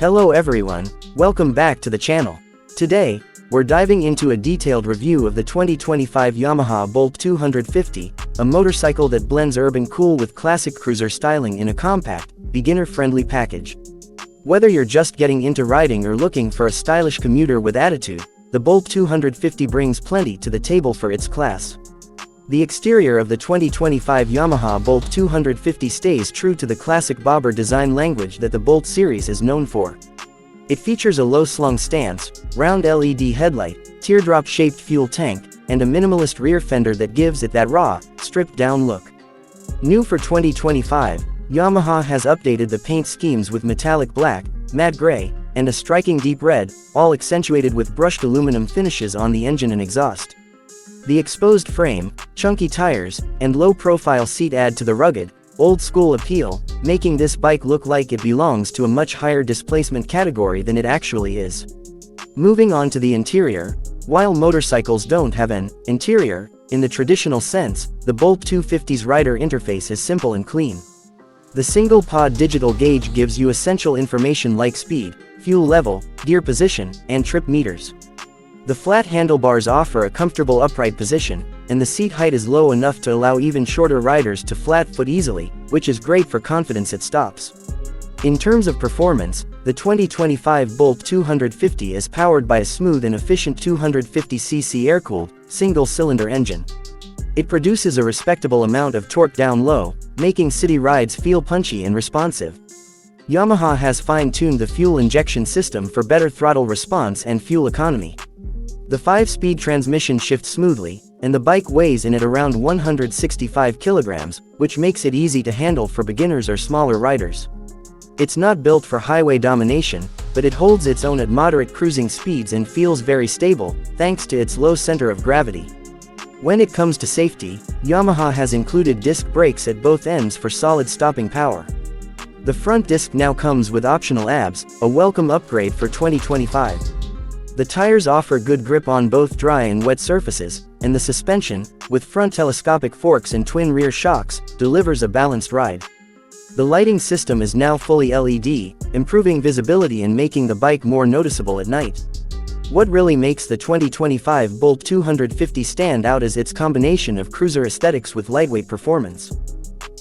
Hello everyone, welcome back to the channel. Today, we're diving into a detailed review of the 2025 Yamaha Bolt 250, a motorcycle that blends urban cool with classic cruiser styling in a compact, beginner-friendly package. Whether you're just getting into riding or looking for a stylish commuter with attitude, the Bolt 250 brings plenty to the table for its class. The exterior of the 2025 Yamaha Bolt 250 stays true to the classic bobber design language that the Bolt series is known for. It features a low-slung stance, round LED headlight, teardrop-shaped fuel tank, and a minimalist rear fender that gives it that raw, stripped-down look. New for 2025, Yamaha has updated the paint schemes with metallic black, matte gray, and a striking deep red, all accentuated with brushed aluminum finishes on the engine and exhaust. The exposed frame, chunky tires, and low-profile seat add to the rugged, old-school appeal, making this bike look like it belongs to a much higher displacement category than it actually is. Moving on to the interior, while motorcycles don't have an interior, in the traditional sense, the Bolt 250's rider interface is simple and clean. The single-pod digital gauge gives you essential information like speed, fuel level, gear position, and trip meters. The flat handlebars offer a comfortable upright position, and the seat height is low enough to allow even shorter riders to flat-foot easily, which is great for confidence at stops. In terms of performance, the 2025 Bolt 250 is powered by a smooth and efficient 250cc air-cooled, single-cylinder engine. It produces a respectable amount of torque down low, making city rides feel punchy and responsive. Yamaha has fine-tuned the fuel injection system for better throttle response and fuel economy. The 5-speed transmission shifts smoothly, and the bike weighs in at around 165 kilograms, which makes it easy to handle for beginners or smaller riders. It's not built for highway domination, but it holds its own at moderate cruising speeds and feels very stable, thanks to its low center of gravity. When it comes to safety, Yamaha has included disc brakes at both ends for solid stopping power. The front disc now comes with optional ABS, a welcome upgrade for 2025. The tires offer good grip on both dry and wet surfaces, and the suspension, with front telescopic forks and twin rear shocks, delivers a balanced ride. The lighting system is now fully LED, improving visibility and making the bike more noticeable at night. What really makes the 2025 Bolt 250 stand out is its combination of cruiser aesthetics with lightweight performance.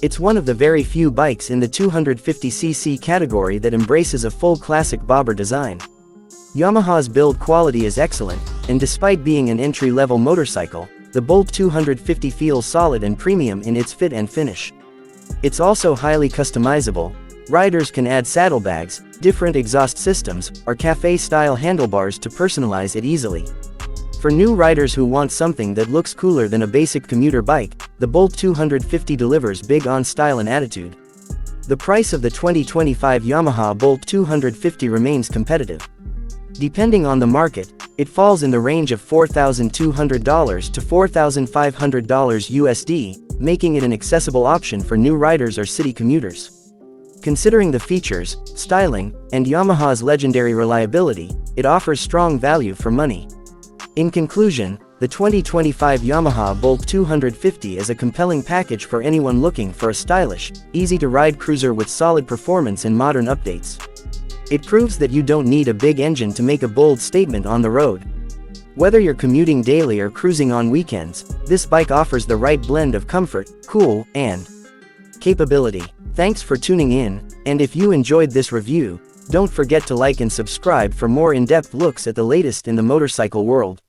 It's one of the very few bikes in the 250cc category that embraces a full classic bobber design. Yamaha's build quality is excellent, and despite being an entry-level motorcycle, the Bolt 250 feels solid and premium in its fit and finish. It's also highly customizable. Riders can add saddlebags, different exhaust systems, or cafe-style handlebars to personalize it easily. For new riders who want something that looks cooler than a basic commuter bike, the Bolt 250 delivers big on style and attitude. The price of the 2025 Yamaha Bolt 250 remains competitive. Depending on the market, it falls in the range of $4,200 to $4,500 USD, making it an accessible option for new riders or city commuters. Considering the features, styling, and Yamaha's legendary reliability, it offers strong value for money. In conclusion, the 2025 Yamaha Bolt 250 is a compelling package for anyone looking for a stylish, easy-to-ride cruiser with solid performance and modern updates. It proves that you don't need a big engine to make a bold statement on the road. Whether you're commuting daily or cruising on weekends, this bike offers the right blend of comfort, cool, and capability. Thanks for tuning in, and if you enjoyed this review, don't forget to like and subscribe for more in-depth looks at the latest in the motorcycle world.